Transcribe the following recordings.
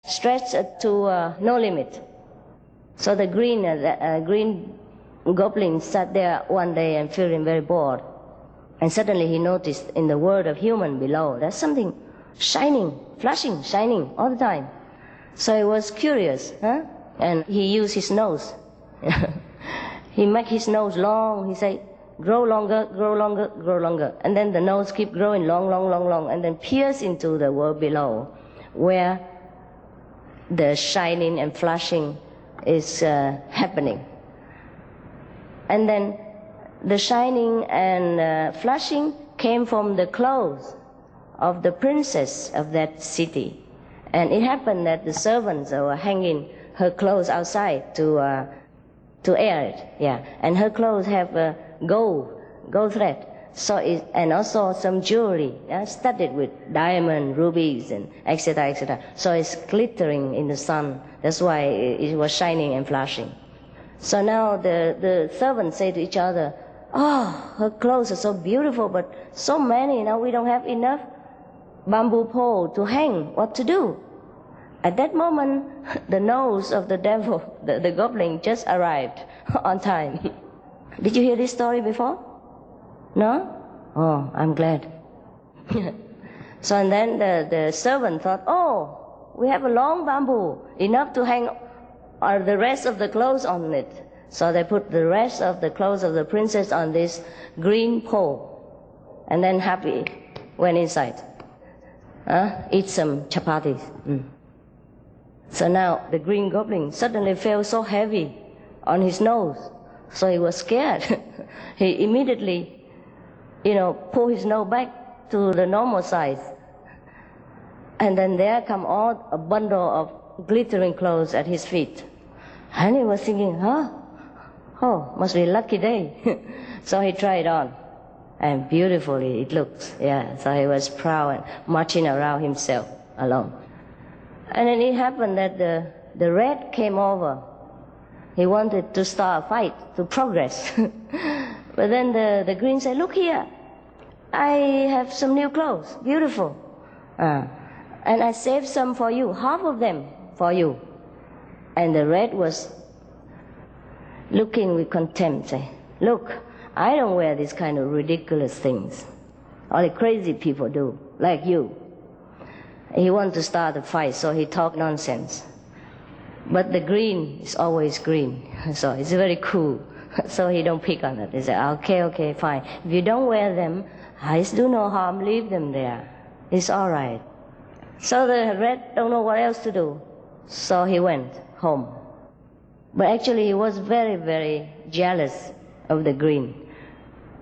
stretched to no limit. So the green goblin sat there one day and feeling very bored. And suddenly he noticed in the world of human below, there's something shining, flashing, shining all the time. So he was curious, and he used his nose. He made his nose long. He said, grow longer, grow longer, grow longer. And then the nose keep growing long, long, long, long, and then pierce into the world below, where the shining and flashing is happening. And then the shining and flashing came from the clothes of the princess of that city. And it happened that the servants were hanging her clothes outside to air it. Yeah. And her clothes have gold thread. So and also some jewelry, studded with diamond, rubies, and etc., etc. So it's glittering in the sun. That's why it was shining and flashing. So now the servants say to each other, "Oh, her clothes are so beautiful, but so many. Now we don't have enough bamboo pole to hang. What to do?" At that moment, the nose of the devil, the goblin, just arrived on time. Did you hear this story before? No? Oh, I'm glad. So and then the servant thought, oh, we have a long bamboo, enough to hang the rest of the clothes on it. So they put the rest of the clothes of the princess on this green pole. And then happy went inside. Eat some chapatis. So now the green goblin suddenly felt so heavy on his nose. So he was scared. He immediately, pulled his nose back to the normal size. And then there come all a bundle of glittering clothes at his feet. And he was thinking, oh, must be a lucky day. So he tried on. And beautifully it looks, So he was proud and marching around himself alone. And then it happened that the red came over. He wanted to start a fight, to progress. But then the green said, look here, I have some new clothes, beautiful. And I saved some for you, half of them for you. And the red was looking with contempt, saying, look, I don't wear these kind of ridiculous things. Only crazy people do, like you. He wanted to start a fight, so he talked nonsense. But the green is always green, so it's very cool. So he don't pick on it. He said, okay, fine. If you don't wear them, I do no harm, leave them there. It's all right. So the red don't know what else to do. So he went home. But actually he was very, very jealous of the green.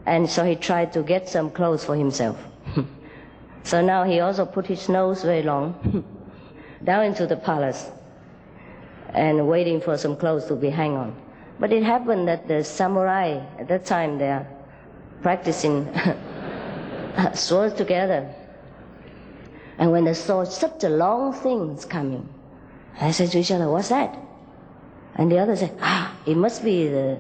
And so he tried to get some clothes for himself. So now he also put his nose very long down into the palace and waiting for some clothes to be hung on. But it happened that the samurai, at that time they are practicing swords together. And when they saw such a long thing is coming, they said to each other, what's that? And the other said, it must be the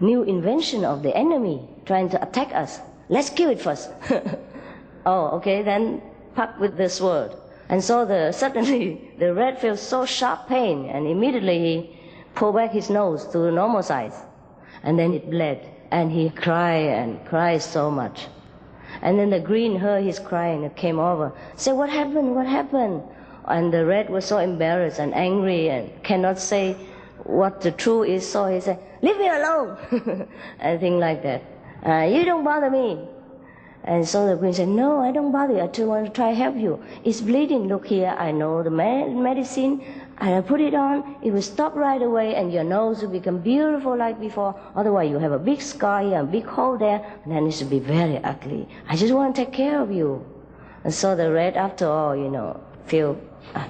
new invention of the enemy trying to attack us. Let's kill it first. Oh, okay, then pack with the sword. And so suddenly the red felt so sharp pain, and immediately he pulled back his nose to the normal size. And then it bled, and he cried so much. And then the green heard his crying and came over, said, what happened? And the red was so embarrassed and angry and cannot say what the truth is, so he said, leave me alone, and things like that. You don't bother me. And so the queen said, no, I don't bother you. I just want to try to help you. It's bleeding. Look here, I know the medicine. I put it on. It will stop right away, and your nose will become beautiful like before. Otherwise, you have a big scar here, a big hole there, and then it will be very ugly. I just want to take care of you. And so the red, after all, feel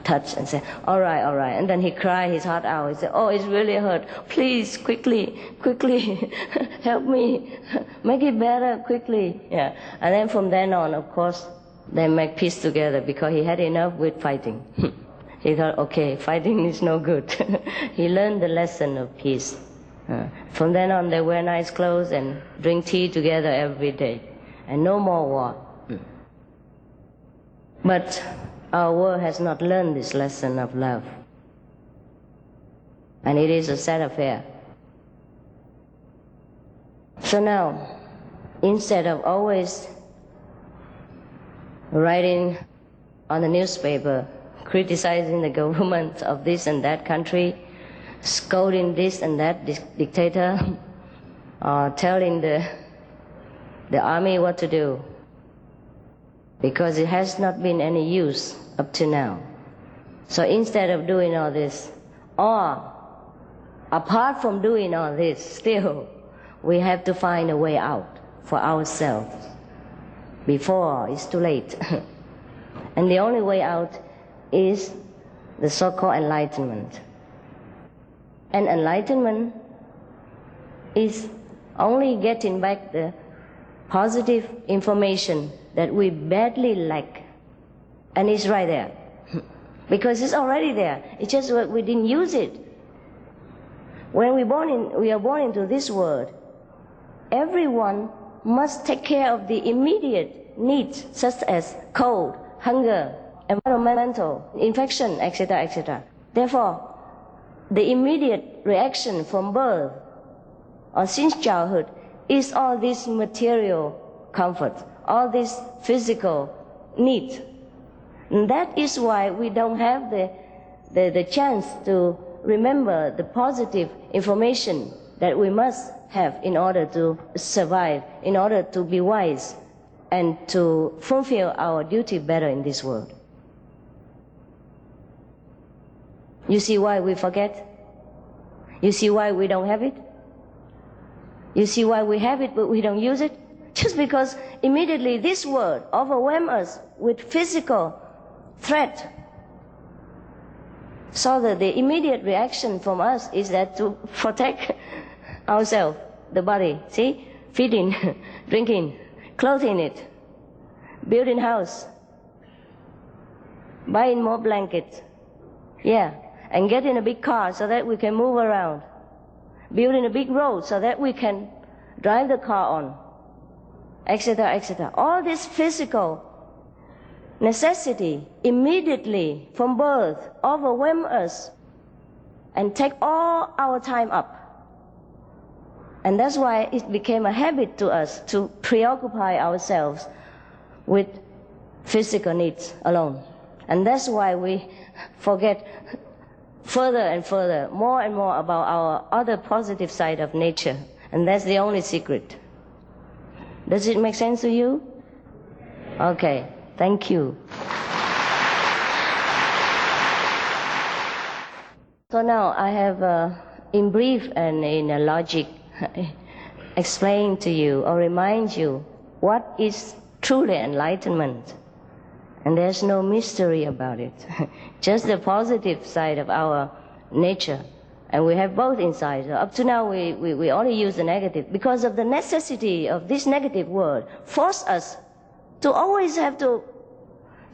touched and said, all right. And then he cried his heart out. He said, oh, it's really hurt. Please, quickly, help me. Make it better, quickly. Yeah. And then from then on, of course, they make peace together because he had enough with fighting. He thought, okay, fighting is no good. He learned the lesson of peace. From then on, they wear nice clothes and drink tea together every day. And no more war. But our world has not learned this lesson of love. And it is a sad affair. So now, instead of always writing on the newspaper, criticizing the government of this and that country, scolding this and that dictator, or telling the army what to do, because it has not been any use up to now. So instead of doing all this, or apart from doing all this, still, we have to find a way out for ourselves before it's too late. And the only way out is the so-called enlightenment. And enlightenment is only getting back the positive information that we badly lack. And it's right there. Because it's already there. It's just that we didn't use it. When we are born into this world, everyone must take care of the immediate needs, such as cold, hunger, environmental, infection, etc., etc. Therefore, the immediate reaction from birth or since childhood is all this material comfort, all this physical need. And that is why we don't have the chance to remember the positive information that we must have in order to survive, in order to be wise, and to fulfill our duty better in this world. You see why we forget? You see why we don't have it? You see why we have it but we don't use it? Just because immediately this world overwhelms us with physical threat. So that the immediate reaction from us is that to protect ourselves, the body, see? Feeding, drinking, clothing it, building house, buying more blankets, yeah, and getting a big car so that we can move around, building a big road so that we can drive the car on, etc., etc. All this physical necessity immediately from birth overwhelm us and take all our time up. And that's why it became a habit to us to preoccupy ourselves with physical needs alone. And that's why we forget further and further, more and more about our other positive side of nature. And that's the only secret. Does it make sense to you? Okay, thank you. So now I have, in brief and in a logic, explain to you or remind you what is truly enlightenment. And there's no mystery about it. Just the positive side of our nature. And we have both inside. So up to now we only use the negative because of the necessity of this negative world force us to always have to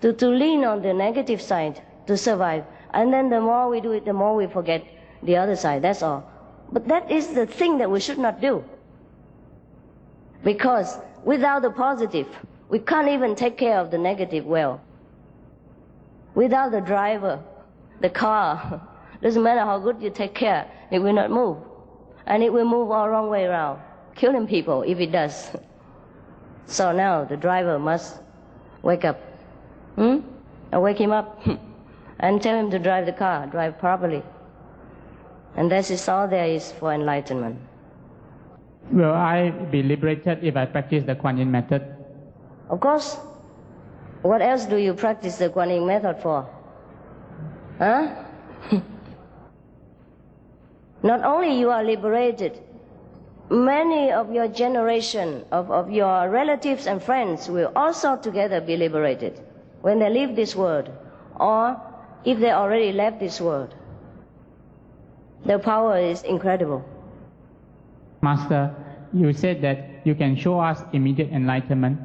lean on the negative side to survive. And then the more we do it, the more we forget the other side, that's all. But that is the thing that we should not do. Because without the positive, we can't even take care of the negative well. Without the driver, the car, doesn't matter how good you take care, it will not move. And it will move all wrong way around, killing people if it does. So now the driver must wake up. And wake him up and tell him to drive the car, drive properly. And that is all there is for enlightenment. Will I be liberated if I practice the Kuan Yin method? Of course. What else do you practice the Kuan Yin method for? Huh? Not only you are liberated, many of your generation, of your relatives and friends will also together be liberated when they leave this world, or if they already left this world. The power is incredible. Master, you said that you can show us immediate enlightenment.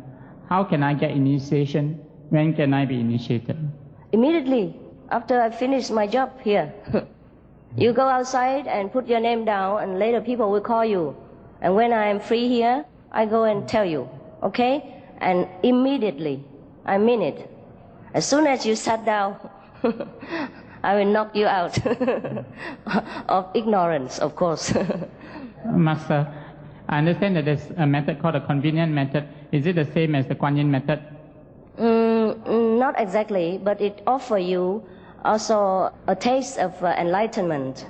How can I get initiation? When can I be initiated? Immediately, after I finish my job here. You go outside and put your name down, and later people will call you. And when I am free here, I go and tell you, okay? And immediately, I mean it. As soon as you sat down, I will knock you out of ignorance, of course. Master, I understand that there's a method called a convenient method. Is it the same as the Kuan Yin method? Not exactly, but it offers you also a taste of enlightenment.